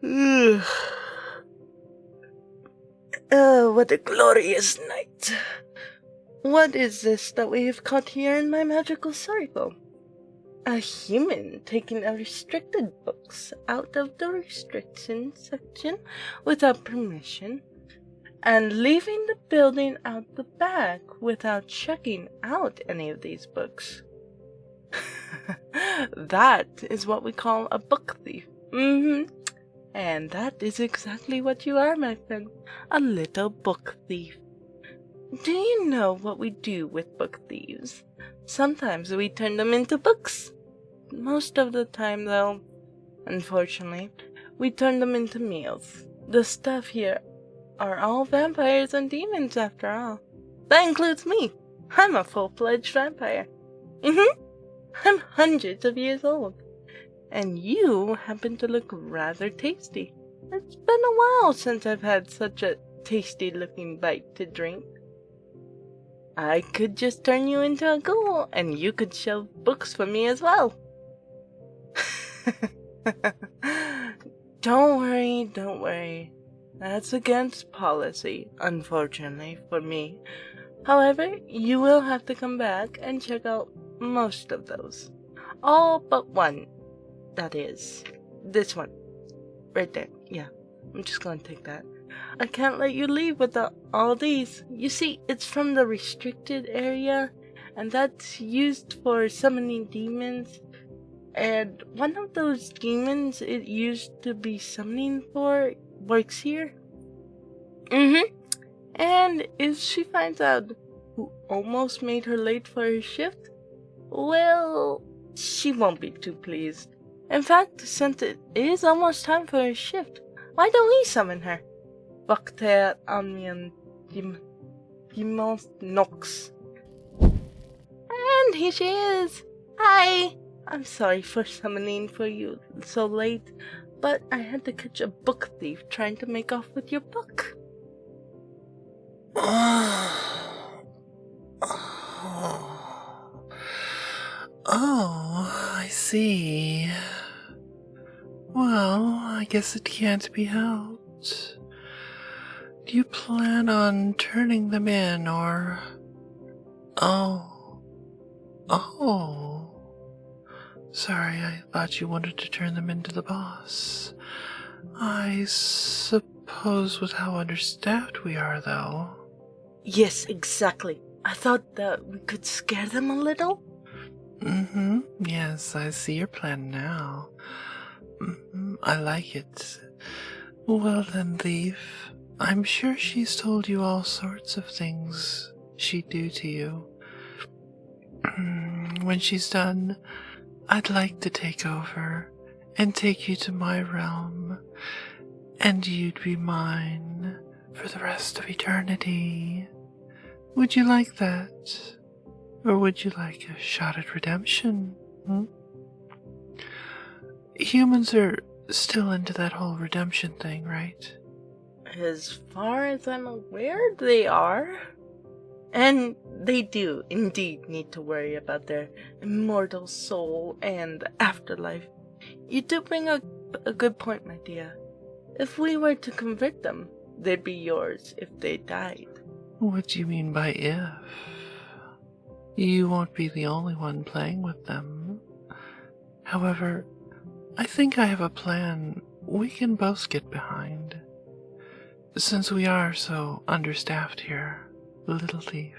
Ugh. Oh, what a glorious night. What is this that we have caught here in my magical circle? A human taking a restricted books out of the restriction section without permission, and leaving the building out the back without checking out any of these books. That is what we call a book thief. And that is exactly what you are, my friend. A little book thief. Do you know what we do with book thieves? Sometimes we turn them into books. Most of the time, though, unfortunately, we turn them into meals. The stuff here are all vampires and demons, after all. That includes me. I'm a full-fledged vampire. I'm hundreds of years old. And you happen to look rather tasty. It's been a while since I've had such a tasty-looking bite to drink. I could just turn you into a ghoul, and you could shelve books for me as well. Don't worry. That's against policy, unfortunately, for me. However, you will have to come back and check out most of those. All but one. That is, this one. Right there, yeah. I'm just gonna take that. I can't let you leave without all these. You see, it's from the restricted area, and that's used for summoning demons. And one of those demons it used to be summoning for works here. And if she finds out who almost made her late for her shift, well, she won't be too pleased. In fact, since it is almost time for her shift, why don't we summon her? Bakter Amian Dimos Nox. And here she is! Hi! I'm sorry for summoning for you so late, but I had to catch a book thief trying to make off with your book. Oh, I see. Well, I guess it can't be helped. Do you plan on turning them in, or... Oh. Sorry, I thought you wanted to turn them into the boss. I suppose with how understaffed we are, though. Yes, exactly. I thought that we could scare them a little. Yes, I see your plan now. I like it. Well then, Thief, I'm sure she's told you all sorts of things she'd do to you. When she's done, I'd like to take over and take you to my realm, and you'd be mine for the rest of eternity. Would you like that? Or would you like a shot at redemption? Humans are still into that whole redemption thing, right? As far as I'm aware, they are. And they do indeed need to worry about their immortal soul and afterlife. You do bring a good point, my dear. If we were to convert them, they'd be yours if they died. What do you mean by if? You won't be the only one playing with them. However, I think I have a plan we can both get behind. Since we are so understaffed here, Little Thief,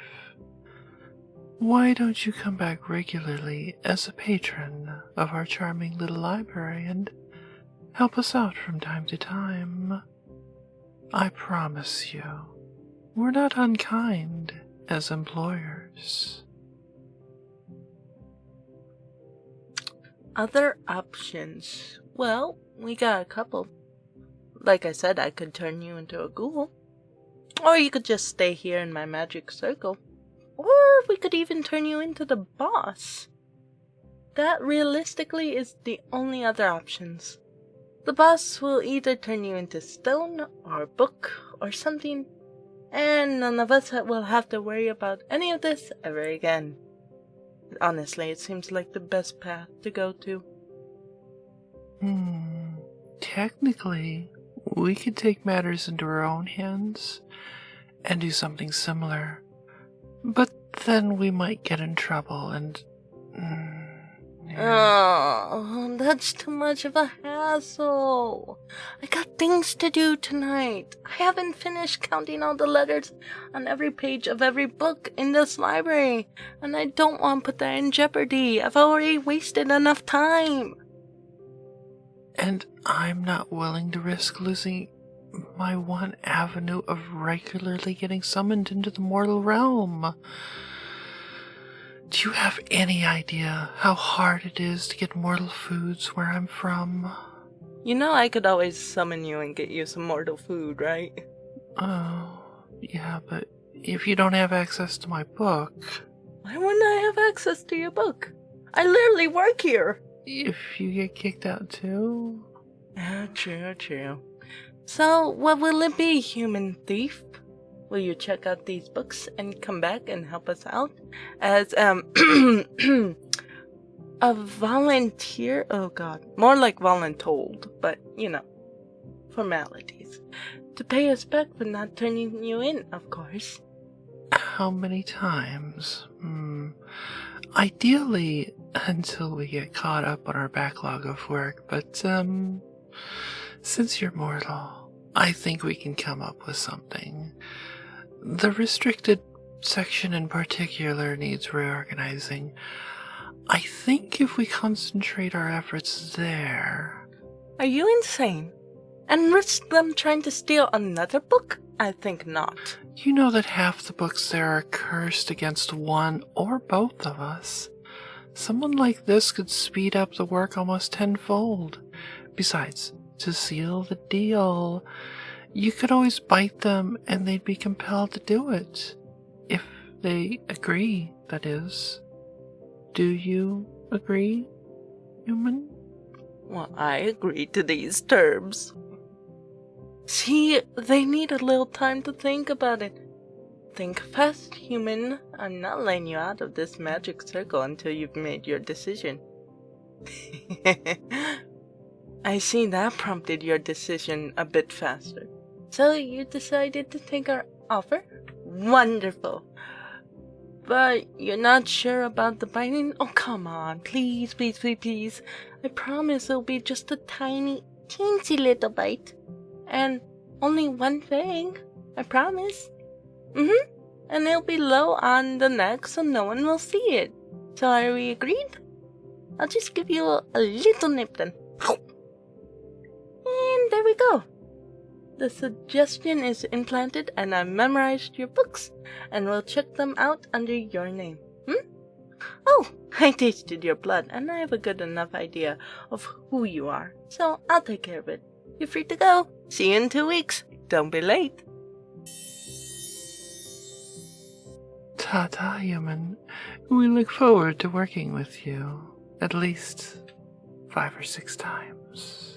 why don't you come back regularly as a patron of our charming little library and help us out from time to time? I promise you, we're not unkind as employers. Other options? Well, we got a couple. Like I said, I could turn you into a ghoul. Or you could just stay here in my magic circle. Or we could even turn you into the boss. That realistically is the only other options. The boss will either turn you into stone or a book or something, and none of us will have to worry about any of this ever again. Honestly, it seems like the best path to go to. technically, we could take matters into our own hands and do something similar. But then we might get in trouble and... Oh, that's too much of a hassle. I got things to do tonight. I haven't finished counting all the letters on every page of every book in this library, and I don't want to put that in jeopardy. I've already wasted enough time. And I'm not willing to risk losing my one avenue of regularly getting summoned into the mortal realm. Do you have any idea how hard it is to get mortal foods where I'm from? You know I could always summon you and get you some mortal food, right? Oh, yeah, but if you don't have access to my book... Why wouldn't I have access to your book? I literally work here. If you get kicked out too? True. So, what will it be, human thief? Will you check out these books and come back and help us out as, a volunteer? Oh god, more like voluntold, but, you know, formalities. To pay us back for not turning you in, of course. How many times? Ideally, until we get caught up on our backlog of work, but, since you're mortal, I think we can come up with something. The restricted section in particular needs reorganizing. I think if we concentrate our efforts there... Are you insane? And risk them trying to steal another book? I think not. You know that half the books there are cursed against one or both of us. Someone like this could speed up the work almost tenfold. Besides, to seal the deal, you could always bite them and they'd be compelled to do it. If they agree, that is. Do you agree, human? Well, I agree to these terms. See, they need a little time to think about it. Think fast, human. I'm not letting you out of this magic circle until you've made your decision. I see that prompted your decision a bit faster. So you decided to take our offer? Wonderful. But you're not sure about the biting? Oh, come on. Please. I promise it'll be just a tiny, teensy little bite. And only one thing. I promise. And it'll be low on the neck so no one will see it. So are we agreed? I'll just give you a little nip then. And there we go. The suggestion is implanted and I've memorized your books and we'll check them out under your name. Oh, I tasted your blood and I have a good enough idea of who you are, so I'll take care of it. You're free to go. See you in 2 weeks. Don't be late. Ta-ta, human. We look forward to working with you at least 5 or 6 times.